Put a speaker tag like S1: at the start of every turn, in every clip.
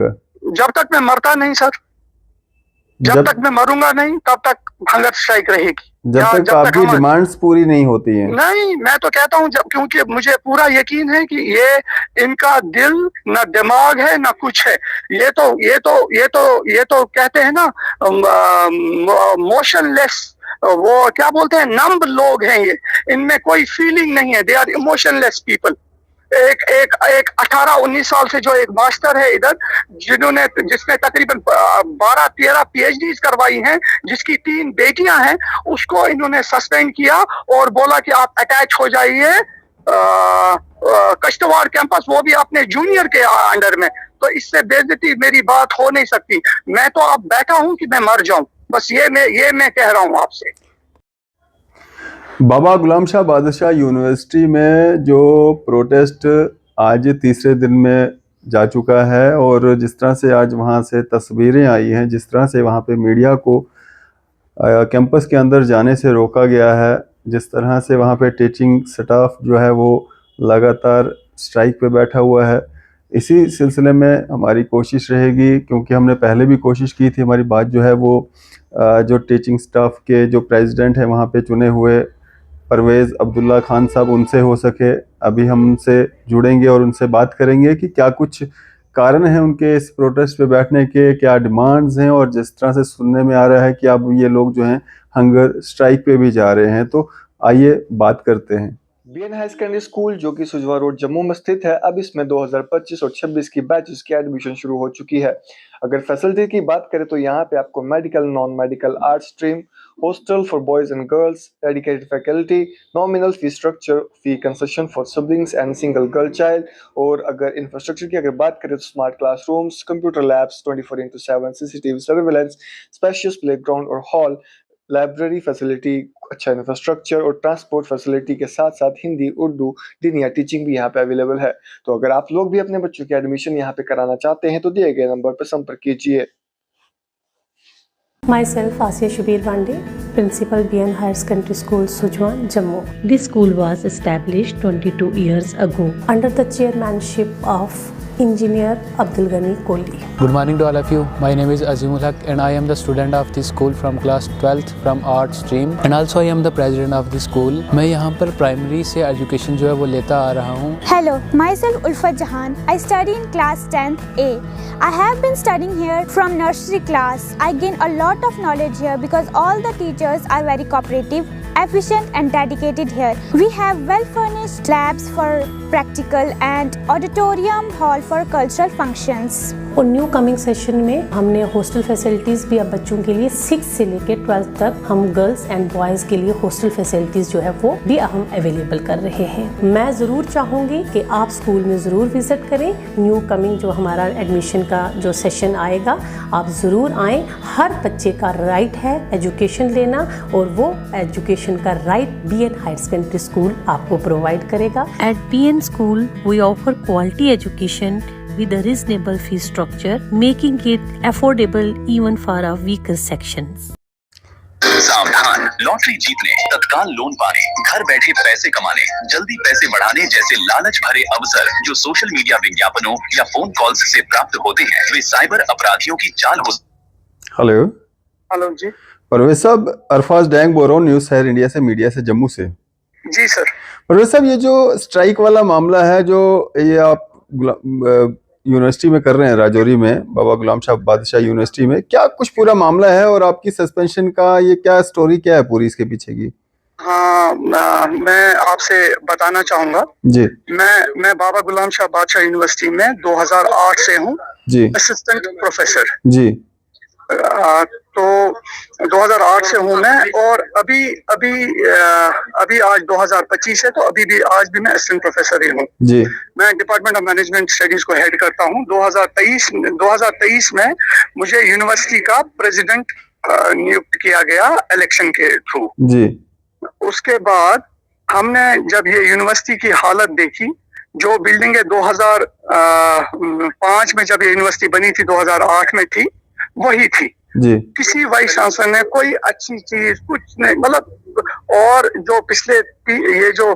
S1: जब तक मैं मरता नहीं सर, जब तक मैं मरूंगा नहीं तब तक हंगर स्ट्राइक रहेगी।
S2: जब तक आपकी डिमांड्स पूरी नहीं होती हैं।
S1: नहीं, मैं तो कहता हूँ जब, क्योंकि मुझे पूरा यकीन है कि ये इनका दिल न दिमाग है न कुछ है। ये तो कहते हैं ना मोशनलेस, वो क्या बोलते हैं, नम्ब लोग हैं ये, इनमें कोई फीलिंग नहीं है, दे आर इमोशनलेस पीपल। एक 18-19 साल से जो एक मास्टर है इधर, जिसने तकरीबन 12-13 PhDs करवाई हैं, जिसकी 3 बेटियां हैं, उसको इन्होंने सस्पेंड किया और बोला कि आप अटैच हो जाइए कश्तवाड़ कैंपस, वो भी अपने जूनियर के अंडर में। तो इससे बेइज्जती मेरी बात हो नहीं सकती। मैं तो अब बैठा हूं कि मैं मर जाऊं, बस ये मैं कह रहा हूं आपसे।
S2: बाबा गुलाम शाह बादशाह यूनिवर्सिटी में जो प्रोटेस्ट आज तीसरे दिन में जा चुका है, और जिस तरह से आज वहाँ से तस्वीरें आई हैं, जिस तरह से वहाँ पे मीडिया को कैंपस के अंदर जाने से रोका गया है, जिस तरह से वहाँ पे टीचिंग स्टाफ जो है वो लगातार स्ट्राइक पे बैठा हुआ है, इसी सिलसिले में हमारी कोशिश रहेगी, क्योंकि हमने पहले भी कोशिश की थी, हमारी बात जो है वो जो टीचिंग स्टाफ के जो प्रेसिडेंट हैं वहाँ पे चुने हुए परवेज़ अब्दुल्ला खान साहब, उनसे हो सके अभी हम उनसे जुड़ेंगे और उनसे बात करेंगे कि क्या कुछ कारण है उनके इस प्रोटेस्ट पे बैठने के, क्या डिमांड्स हैं, और जिस तरह से सुनने में आ रहा है कि अब ये लोग जो हैं हंगर स्ट्राइक पे भी जा रहे हैं। तो आइए बात करते हैं।
S3: बीएन हायर सेकेंडरी स्कूल जो कि सुजवा रोड जम्मू में स्थित है, अब इसमें 2025 और 26 की बैचेस की एडमिशन शुरू हो चुकी है। अगर फैसिलिटी की बात करें तो यहाँ पे आपको medical, non medical, art stream, hostel for boys and girls, dedicated faculty, nominal fee structure, fee concession for siblings and single girl child. और अगर इंफ्रास्ट्रक्चर की अगर बात करें तो smart classrooms, computer labs, 24/7 CCTV surveillance, spacious playground और hall, library facility, अच्छा infrastructure और ट्रांसपोर्ट फैसिलिटी के साथ साथ हिंदी, उर्दू, दीनिया टीचिंग भी यहाँ पे अवेलेबल है। तो अगर आप लोग भी अपने बच्चों की एडमिशन यहाँ पे कराना चाहते हैं तो दिए गए नंबर पर संपर्क कीजिए।
S4: Myself Asiya Shabir Wande, Principal BN Higher Secondary School, Sujwan, Jammu.
S5: This school was established 22 years ago
S4: under the chairmanship of Engineer Abdul Ghani Kohli.
S6: Good morning to all of you. My name is Azimul Haq and I am the student of this school from class 12th from art stream and also I am the president of the school. मैं यहाँ पर primary से education जो है वो लेता आ रहा हूँ।
S7: Hello, myself Ulfat Jahan. I study in class 10th A. I have been studying here from nursery class. I gain a lot of knowledge here because all the teachers are very cooperative, efficient and dedicated here. We have well furnished labs for practical and auditorium hall for cultural functions.
S4: और new coming session में हमने hostel facilities भी अब बच्चों के लिए 6 से लेकर 12 तक हम गर्ल्स एंड बॉयज़ के लिए हॉस्टल फैसिलिटीज़ जो है वो भी हम अवेलेबल कर रहे हैं। मैं ज़रूर चाहूँगी कि आप स्कूल में ज़रूर विज़िट करें। न्यू कमिंग जो हमारा एडमिशन का जो सेशन आएगा, आप ज़रूर आएँ। हर बच्चे का राइट है एजुकेशन लेना और वो एजुकेशन का right BN higher secondary school आपको प्रोवाइड करेगा।
S5: At BN School, we offer quality education with a reasonable fee structure, making it affordable even for our weaker sections.
S8: सावधान, लॉटरी जीतने, तत्काल लोन पाने, घर बैठे पैसे कमाने, जल्दी पैसे बढ़ाने जैसे लालच भरे अवसर जो सोशल मीडिया विज्ञापनों या फोन कॉल्स से प्राप्त होते हैं, वे साइबर अपराधियों की चाल हो।
S1: हेलो जी,
S2: परवेज साहब, अरफाज डैंग बोल रहा हूँ, न्यूज़ हायर इंडिया से, मीडिया से, जम्मू से।
S1: जी सर।
S2: परवेज साहब, ये जो स्ट्राइक वाला मामला है जो ये आप यूनिवर्सिटी में कर रहे हैं, राजौरी में, बाबा गुलाम शाह बादशाह यूनिवर्सिटी में, क्या कुछ पूरा मामला है और आपकी सस्पेंशन का ये क्या स्टोरी क्या है पूरी इसके पीछे की?
S1: हाँ, मैं आपसे बताना चाहूंगा
S2: जी।
S1: मैं बाबा गुलाम शाह बादशाह यूनिवर्सिटी में 2008 से हूँ जी, असिस्टेंट प्रोफेसर जी। तो 2008 से हूँ मैं, और अभी आज 2025 है, तो आज भी मैं असिस्टेंट प्रोफेसर ही हूँ जी। मैं डिपार्टमेंट ऑफ मैनेजमेंट स्टडीज को हेड करता हूँ। 2023 में मुझे यूनिवर्सिटी का प्रेसिडेंट नियुक्त किया गया इलेक्शन के थ्रू जी। उसके बाद हमने जब ये यूनिवर्सिटी की हालत देखी, जो बिल्डिंगें 2005 में जब ये यूनिवर्सिटी बनी थी, 2008 में थी, वही थी जी। किसी वाइस चांसलर ने कोई अच्छी चीज कुछ नहीं, मतलब, और जो पिछले ये जो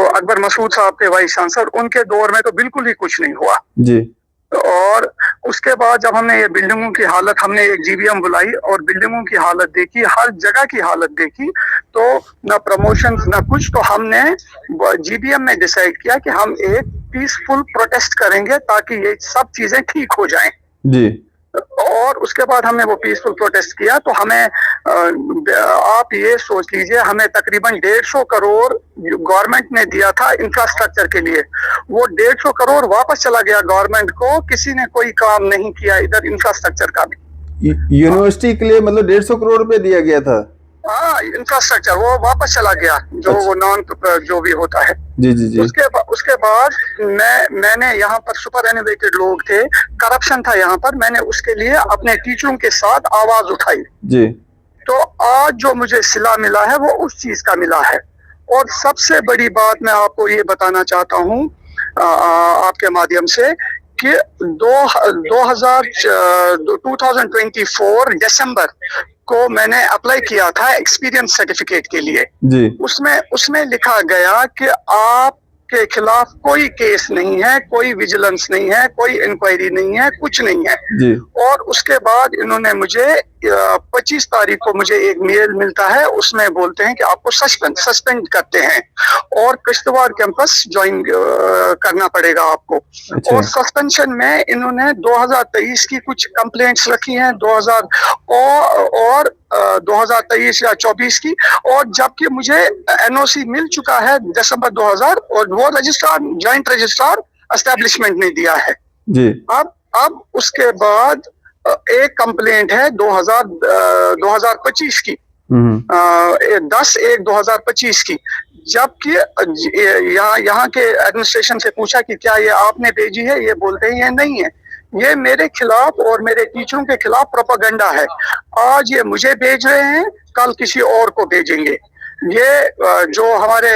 S1: अकबर मसूद साहब थे वाइस चांसलर, उनके दौर में तो बिल्कुल ही कुछ नहीं हुआ जी। और उसके बाद जब हमने ये बिल्डिंगों की हालत, हमने एक जीबीएम बुलाई और बिल्डिंगों की हालत देखी, हर जगह की हालत देखी, तो ना प्रमोशन ना कुछ, तो हमने जीबीएम में डिसाइड किया कि हम एक पीसफुल प्रोटेस्ट करेंगे ताकि ये सब चीजें ठीक हो जाएं।
S2: जी।
S1: और उसके बाद हमने वो पीसफुल प्रोटेस्ट किया, तो हमें आप ये सोच लीजिए, हमें तकरीबन 150 करोड़ गवर्नमेंट ने दिया था इंफ्रास्ट्रक्चर के लिए, वो 150 करोड़ वापस चला गया गवर्नमेंट को, किसी ने कोई काम नहीं किया इधर इंफ्रास्ट्रक्चर का भी।
S2: यूनिवर्सिटी के लिए मतलब 150 करोड़ रुपए दिया गया था?
S1: हाँ, इंफ्रास्ट्रक्चर वो वापस चला गया, जो
S2: अच्छा।
S1: वो नॉन जो भी होता है।
S2: जी जी जी।
S1: उसके बाद मैंने यहाँ पर सुपर एनिवेटेड लोग थे, करप्शन था यहाँ पर, मैंने उसके लिए अपने टीचरों के साथ आवाज उठाई
S2: जी।
S1: तो आज जो मुझे सिला मिला है वो उस चीज का मिला है। और सबसे बड़ी बात मैं आपको ये बताना चाहता हूँ आपके माध्यम से कि 2024 दिसंबर को मैंने अप्लाई किया था एक्सपीरियंस सर्टिफिकेट के लिए।
S2: जी।
S1: उसमें लिखा गया कि आप के खिलाफ कोई केस नहीं है, कोई विजिलेंस नहीं है, कोई इंक्वायरी नहीं है, कुछ नहीं है।
S2: जी।
S1: और उसके बाद इन्होंने मुझे 25 तारीख को मुझे एक मेल मिलता है, उसमें बोलते हैं कि आपको सस्पेंड करते हैं और किश्तवाड़ कैंपस ज्वाइन करना पड़ेगा आपको।
S2: अच्छा।
S1: और सस्पेंशन में इन्होंने 2023 की कुछ कंप्लेंट्स रखी हैं, 2023 या 24 की, और जबकि मुझे एनओसी मिल चुका है दिसंबर 2000 और वो रजिस्ट्रार, जॉइंट रजिस्ट्रार एस्टेब्लिशमेट ने दिया है।
S2: जी।
S1: अब उसके बाद एक कंप्लेंट है 2025 की, 10/1/2025 की, जबकि यहाँ के एडमिनिस्ट्रेशन से पूछा कि क्या ये आपने भेजी है, ये बोलते हैं ये नहीं है, ये मेरे खिलाफ और मेरे टीचरों के खिलाफ प्रोपेगेंडा है। आज ये मुझे भेज रहे हैं, कल किसी और को भेजेंगे। ये जो हमारे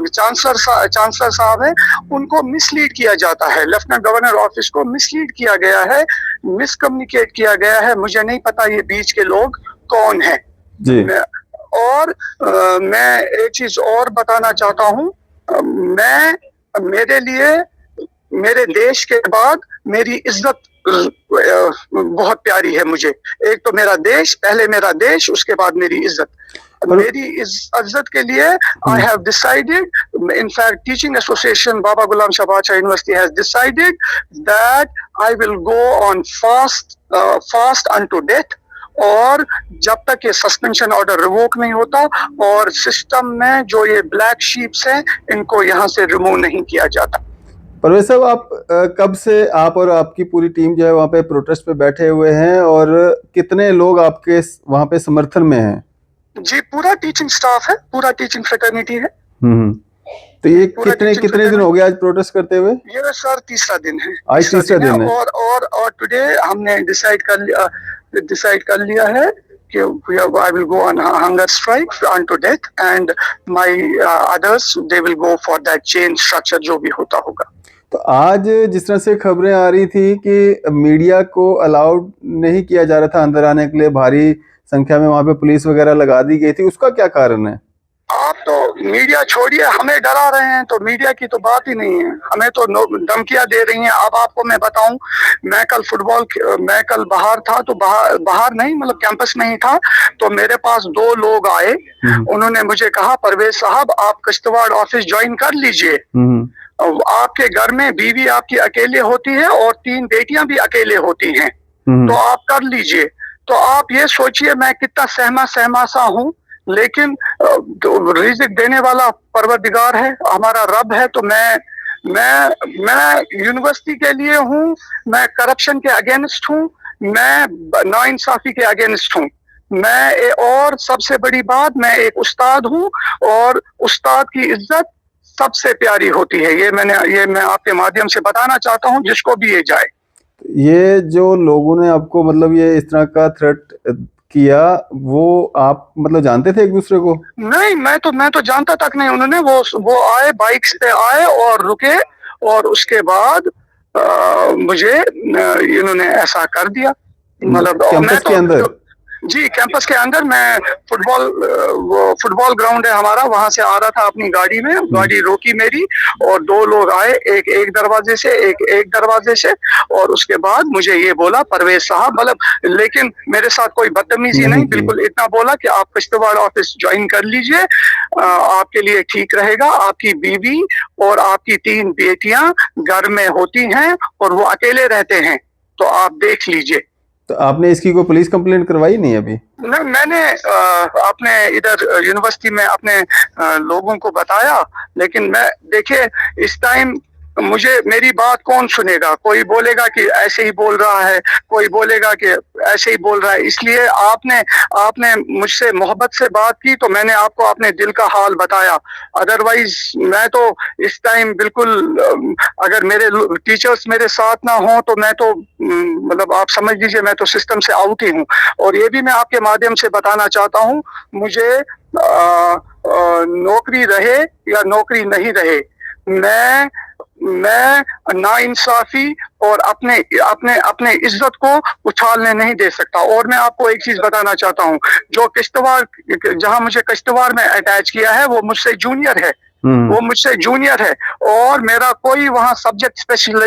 S1: चांसलर साहब हैं, उनको मिसलीड किया जाता है, लेफ्टिनेंट गवर्नर ऑफिस को मिसलीड किया गया है, मिसकम्युनिकेट किया गया है। मुझे नहीं पता ये बीच के लोग कौन है।
S2: जी।
S1: और मैं एक चीज और बताना चाहता हूँ, मेरे लिए मेरे देश के बाद मेरी इज्जत बहुत प्यारी है मुझे। एक तो मेरा देश, पहले मेरा देश, उसके बाद मेरी इज्जत। मेरी इज्जत के लिए I have decided, in fact teaching association Baba Ghulam Shah Badshah University has decided that I will go on fast unto death, और जब तक ये सस्पेंशन ऑर्डर रिवोक नहीं होता और सिस्टम में जो ये ब्लैक शीप्स हैं इनको यहाँ से रिमूव नहीं किया जाता।
S2: परवेज साहब, आप कब से आप और आपकी पूरी टीम जो है वहाँ पे प्रोटेस्ट पे बैठे हुए हैं और कितने लोग आपके वहाँ पे समर्थन में हैं?
S1: जी, पूरा टीचिंग स्टाफ है, पूरा टीचिंग फ्रेटर्निटी है।
S2: तो ये कितने दिन हो गए आज प्रोटेस्ट करते हुए?
S1: ये सर तीसरा दिन है।
S2: आज तीसरा दिन है।
S1: और टुडे हमने डिसाइड कर लिया है कि I will go on hunger strike unto death and my others they will go for that chain structure जो भी होता होगा।
S2: तो आज जिस तरह से खबरें आ रही थी कि मीडिया को अलाउड नहीं किया जा रहा था अंदर आने के लिए, भारी संख्या में वहां पे पुलिस वगैरह लगा दी गई थी, उसका क्या कारण है?
S1: आप तो मीडिया छोड़िए, हमें डरा रहे हैं, तो मीडिया की तो बात ही नहीं है, हमें तो धमकियां दे रही हैं। अब आपको मैं बताऊं, मैं कल बाहर था, तो बाहर नहीं मतलब कैंपस में ही था, तो मेरे पास 2 लोग आए, उन्होंने मुझे कहा परवेज साहब आप किश्तवाड़ ऑफिस ज्वाइन कर लीजिए, आपके घर में बीवी आपकी अकेले होती है और 3 बेटियां भी अकेले होती हैं, तो आप कर लीजिए। तो आप ये सोचिए मैं कितना सहमा सा हूँ, लेकिन रिज़्क देने वाला परवरदिगार है, हमारा रब है। तो मैं यूनिवर्सिटी के लिए हूँ, मैं करप्शन के अगेंस्ट हूँ, मैं नाइंसाफी के अगेंस्ट हूँ, और सबसे बड़ी बात, मैं एक उस्ताद हूँ और उस्ताद की इज्जत सबसे प्यारी होती है। ये मैं आपके माध्यम से बताना चाहता हूँ, जिसको भी ये जाए।
S2: ये जो लोगों ने आपको मतलब ये इस तरह का थ्रेट किया, वो आप मतलब जानते थे एक दूसरे को?
S1: नहीं, मैं तो जानता तक नहीं। उन्होंने वो आए, बाइक्स पे आए और रुके, और उसके बाद मुझे इन्होंने ऐसा कर दिया। मतलब
S2: कैंपस के अंदर?
S1: जी, कैंपस के अंदर मैं फुटबॉल ग्राउंड है हमारा, वहां से आ रहा था अपनी गाड़ी में, गाड़ी रोकी मेरी और दो लोग आए, एक दरवाजे से, एक दरवाजे से, और उसके बाद मुझे ये बोला परवेज साहब, मतलब लेकिन मेरे साथ कोई बदतमीजी नहीं, बिल्कुल इतना बोला कि आप किश्तवाड़ ऑफिस ज्वाइन कर लीजिए, आपके लिए ठीक रहेगा, आपकी बीवी और आपकी 3 बेटियां घर में होती हैं और वो अकेले रहते हैं, तो आप देख लीजिए।
S2: तो आपने इसकी कोई पुलिस कंप्लेंट करवाई नहीं अभी?
S1: नहीं, मैंने अपने इधर यूनिवर्सिटी में अपने लोगों को बताया, लेकिन मैं देखिए इस टाइम मुझे मेरी बात कौन सुनेगा, कोई बोलेगा कि ऐसे ही बोल रहा है, कोई बोलेगा कि ऐसे ही बोल रहा है, इसलिए आपने मुझसे मोहब्बत से बात की तो मैंने आपको अपने दिल का हाल बताया, अदरवाइज मैं तो इस टाइम बिल्कुल अगर मेरे टीचर्स मेरे साथ ना हो तो मैं तो मतलब आप समझ लीजिए मैं तो सिस्टम से आउट ही हूँ। और ये भी मैं आपके माध्यम से बताना चाहता हूँ, मुझे नौकरी रहे या नौकरी नहीं रहे, मैं नाइंसाफी और अपने इज्जत को उछालने नहीं दे सकता। और मैं आपको एक चीज बताना चाहता हूँ, जो किश्तवाड़ जहां मुझे किश्तवाड़ में अटैच किया है वो मुझसे जूनियर है, वो मुझसे जूनियर है और मेरा कोई वहाँ सब्जेक्ट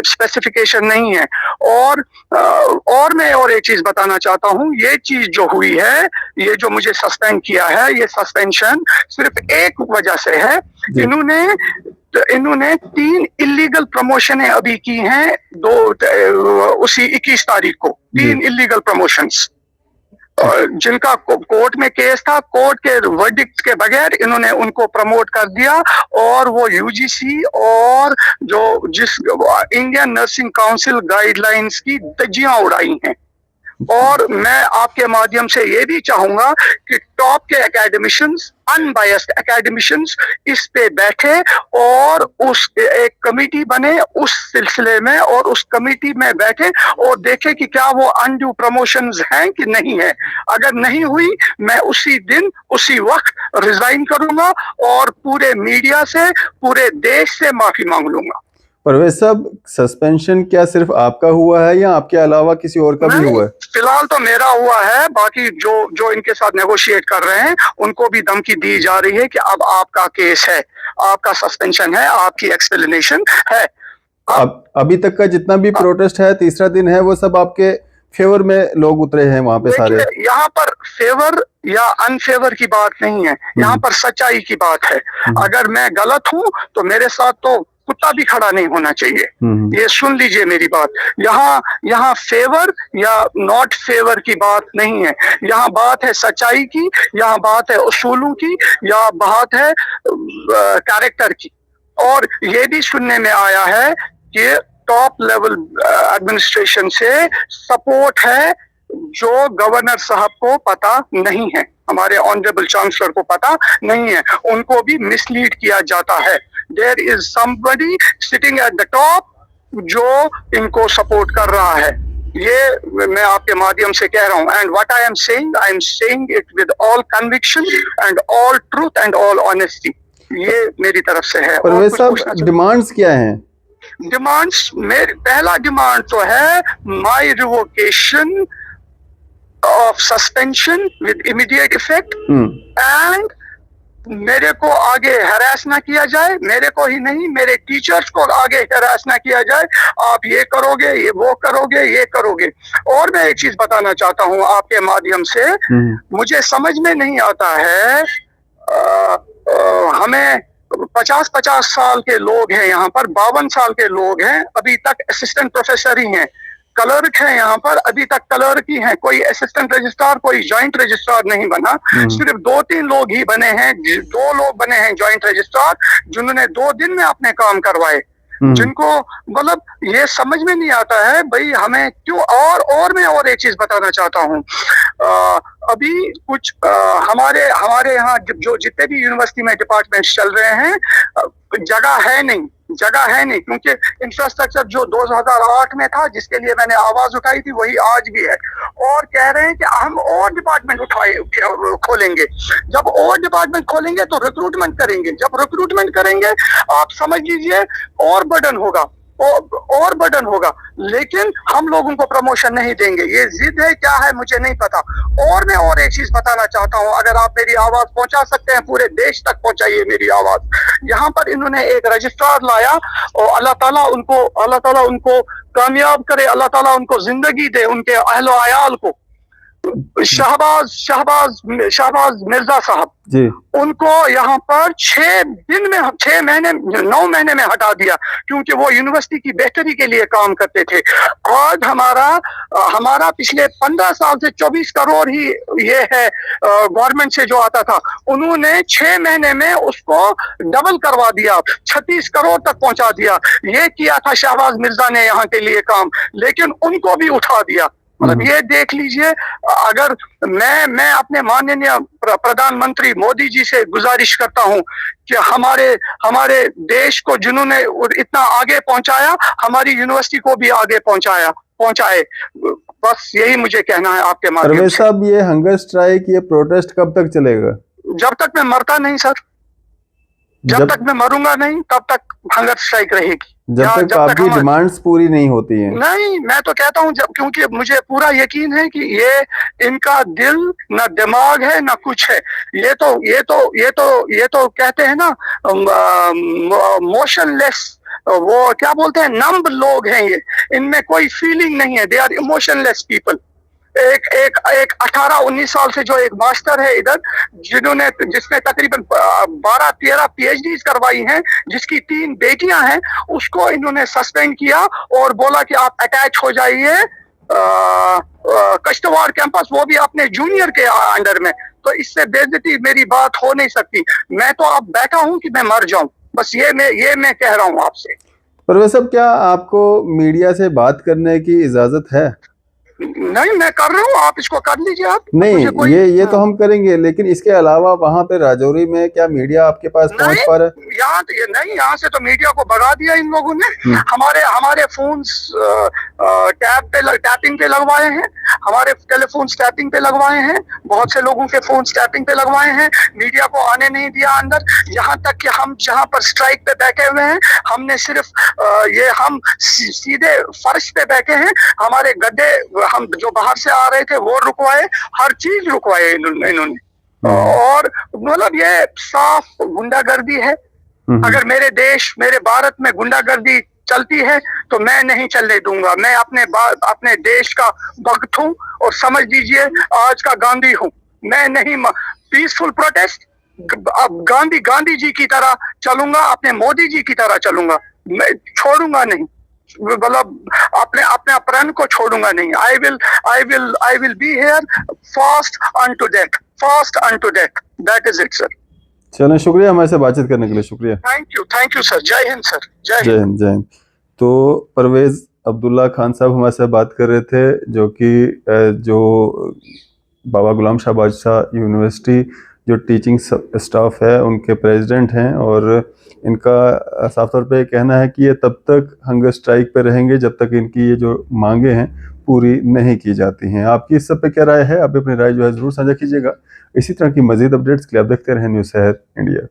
S1: स्पेसिफिकेशन नहीं है। और मैं और एक चीज बताना चाहता हूँ, ये चीज जो हुई है, ये जो मुझे सस्पेंड किया है, ये सस्पेंशन सिर्फ एक वजह से है, इन्होंने 3 इलीगल प्रमोशनें अभी की हैं, उसी 21 तारीख को 3 इलीगल प्रमोशंस, जिनका कोर्ट में केस था, कोर्ट के वर्डिक्ट के बगैर इन्होंने उनको प्रमोट कर दिया और वो यूजीसी और जिस इंडियन नर्सिंग काउंसिल गाइडलाइंस की धज्जियां उड़ाई हैं। और मैं आपके माध्यम से ये भी चाहूंगा कि टॉप के एकेडमिशियंस, अनबायस्ड एकेडमिशियंस इस पे बैठे और उस एक कमेटी बने उस सिलसिले में, और उस कमेटी में बैठे और देखे कि क्या वो अनड्यू प्रमोशंस हैं कि नहीं है। अगर नहीं हुई, मैं उसी दिन उसी वक्त रिजाइन करूंगा और पूरे मीडिया से, पूरे देश से माफी मांग लूंगा।
S2: परवेज साहब, सस्पेंशन क्या सिर्फ आपका हुआ है या आपके अलावा किसी और का भी हुआ है?
S1: फिलहाल तो मेरा हुआ है, बाकी जो इनके साथ नेगोशिएट कर रहे हैं उनको भी धमकी दी जा रही है कि अब आपका केस है, आपका सस्पेंशन है, आपकी एक्सप्लेनेशन है।
S2: अभी तक का जितना भी प्रोटेस्ट है, तीसरा दिन है, वो सब आपके फेवर में लोग उतरे हैं वहां पे सारे?
S1: यहाँ पर फेवर या अनफेवर की बात नहीं है, यहाँ पर सच्चाई की बात है। अगर मैं गलत हूँ तो मेरे साथ तो कुत्ता भी खड़ा नहीं होना चाहिए, ये सुन लीजिए मेरी बात। यहाँ फेवर या नॉट फेवर की बात नहीं है, यहाँ बात है सच्चाई की, यहाँ बात है उसूलों की, या बात है कैरेक्टर की। और ये भी सुनने में आया है कि टॉप लेवल एडमिनिस्ट्रेशन से सपोर्ट है जो गवर्नर साहब को पता नहीं है, हमारे ऑनरेबल चांसलर को पता नहीं है, उनको भी मिसलीड किया जाता है। There is somebody sitting at the top जो इनको सपोर्ट कर रहा है, ये मैं आपके माध्यम से कह रहा हूँ। And what I am saying it with all conviction and all truth and all honesty, ये मेरी तरफ से है।
S2: परवेज साहब, डिमांड्स क्या हैं?
S1: डिमांड्स, मेरी पहला डिमांड तो है my revocation of suspension with immediate effect, and मेरे को आगे हरास ना किया जाए, मेरे को ही नहीं मेरे टीचर्स को आगे हरास ना किया जाए, आप ये करोगे, ये वो करोगे, ये करोगे। और मैं एक चीज बताना चाहता हूँ आपके माध्यम से, मुझे समझ में नहीं आता है, हमें 50 साल के लोग हैं यहाँ पर, 52 साल के लोग हैं, अभी तक असिस्टेंट प्रोफेसर ही हैं, क्लर्क हैं यहाँ पर, अभी तक क्लर्क ही हैं, कोई असिस्टेंट रजिस्ट्रार, कोई जॉइंट रजिस्ट्रार नहीं बना। सिर्फ 2-3 लोग ही बने हैं, 2 लोग बने हैं जॉइंट रजिस्ट्रार, जिन्होंने 2 दिन में अपने काम करवाए, जिनको मतलब ये समझ में नहीं आता है भाई हमें क्यों। और मैं और एक चीज बताना चाहता हूँ, अभी कुछ हमारे यहाँ जो जितने भी यूनिवर्सिटी में डिपार्टमेंट्स चल रहे हैं, जगह है नहीं, क्योंकि इंफ्रास्ट्रक्चर जो 2008 में था, जिसके लिए मैंने आवाज उठाई थी, वही आज भी है। और कह रहे हैं कि हम और डिपार्टमेंट खोलेंगे, जब और डिपार्टमेंट खोलेंगे तो रिक्रूटमेंट करेंगे, जब रिक्रूटमेंट करेंगे आप समझ लीजिए और बर्डन होगा। और बर्डन होगा, लेकिन हम लोगों को प्रमोशन नहीं देंगे। ये जिद है, क्या है मुझे नहीं पता। और मैं और एक चीज बताना चाहता हूँ, अगर आप मेरी आवाज पहुंचा सकते हैं पूरे देश तक पहुंचाइए मेरी आवाज। यहाँ पर इन्होंने एक रजिस्ट्रार लाया और अल्लाह ताला उनको कामयाब करे, अल्लाह ताला उनको जिंदगी दे, उनके अहलो अयाल को। शहबाज मिर्जा साहब
S2: जी,
S1: उनको यहाँ पर 9 महीने में हटा दिया, क्योंकि वो यूनिवर्सिटी की बेहतरी के लिए काम करते थे। आज हमारा पिछले 15 साल से 24 करोड़ ही ये है गवर्नमेंट से जो आता था, उन्होंने 6 महीने में उसको डबल करवा दिया, 36 करोड़ तक पहुंचा दिया। ये किया था शहबाज मिर्जा ने यहाँ के लिए काम, लेकिन उनको भी उठा दिया। मतलब ये देख लीजिए, अगर मैं अपने माननीय प्रधानमंत्री मोदी जी से गुजारिश करता हूं कि हमारे देश को जिन्होंने इतना आगे पहुंचाया, हमारी यूनिवर्सिटी को भी आगे पहुंचाए। बस यही मुझे कहना है आपके माध्यम
S2: परवेज
S1: से।
S2: साहब, ये हंगर स्ट्राइक, ये प्रोटेस्ट कब तक चलेगा?
S1: जब तक मैं मरता नहीं सर, जब तक मैं मरूंगा नहीं, तब तक हंगर स्ट्राइक रहेगी।
S2: जब तक आपकी डिमांड्स पूरी नहीं होती हैं।
S1: नहीं, मैं तो कहता हूँ, क्योंकि मुझे पूरा यकीन है कि ये इनका दिल न दिमाग है न कुछ है। ये तो कहते हैं ना, मोशनलेस, वो क्या बोलते हैं, नंब लोग हैं ये। इनमें कोई फीलिंग नहीं है, दे आर इमोशनलेस पीपल। एक 18-19 साल से जो एक मास्टर है इधर, जिसने तकरीबन 12-13 पीएचडीज करवाई हैं, जिसकी 3 बेटियां हैं, उसको इन्होंने सस्पेंड किया और बोला कि आप अटैच हो जाइए कश्तवाड़ कैंपस, वो भी अपने जूनियर के अंडर में। तो इससे बेइज्जती मेरी बात हो नहीं सकती। मैं तो अब बैठा हूं कि मैं मर जाऊं, बस ये मैं कह रहा हूं आपसे।
S2: परवेज साहब, क्या आपको मीडिया से बात करने की इजाजत है?
S1: नहीं, मैं कर रहा हूँ, आप इसको कर लीजिए। आप
S2: नहीं, ये तो हम करेंगे, लेकिन इसके अलावा वहाँ पे राजौरी में क्या मीडिया आपके पास पहुँच पा रहा है?
S1: यहाँ से तो मीडिया को भगा दिया इन लोगों ने। हमारे फोन्स टैपिंग पे लगवाए हैं, हमारे टेलीफोन टैपिंग पे लगवाए हैं, बहुत से लोगों के फोन टैपिंग पे लगवाए हैं। मीडिया को आने नहीं दिया अंदर। यहाँ तक कि हम जहाँ पर स्ट्राइक पे बैठे हुए हैं, हमने सिर्फ हम सीधे फर्श पे बैठे हैं। हमारे गड्ढे, हम जो बाहर से आ रहे थे वो रुकवाए, हर चीज रुकवाए इन्होंने। और मतलब ये साफ गुंडागर्दी है। अगर मेरे भारत में गुंडागर्दी चलती है तो मैं नहीं चलने दूंगा। मैं अपने देश का भक्त हूँ, और समझ लीजिए आज का गांधी हूँ। मैं नहीं पीसफुल प्रोटेस्ट, अब गांधी जी की तरह चलूंगा, अपने मोदी जी की तरह चलूंगा। मैं छोड़ूंगा नहीं, मतलब अपने प्रण को छोड़ूंगा नहीं। I will be here fast unto death. That is it sir.
S2: चलें, शुक्रिया हमारे से बातचीत करने के लिए। शुक्रिया,
S1: थैंक यू सर। जय हिंद सर।
S2: जय हिंद। तो परवेज अब्दुल्ला खान साहब हमारे से बात कर रहे थे, जो बाबा गुलाम शाह बादशाह यूनिवर्सिटी जो टीचिंग स्टाफ है उनके प्रेसिडेंट हैं, और इनका साफ तौर पे कहना है कि ये तब तक हंगर स्ट्राइक पे रहेंगे जब तक इनकी ये जो मांगे हैं पूरी नहीं की जाती हैं। आपकी इस सब पे क्या राय है? आप अपनी राय जो है ज़रूर साझा कीजिएगा। इसी तरह की मज़ीद अपडेट्स के लिए आप देखते रहें न्यूज़ शहर इंडिया।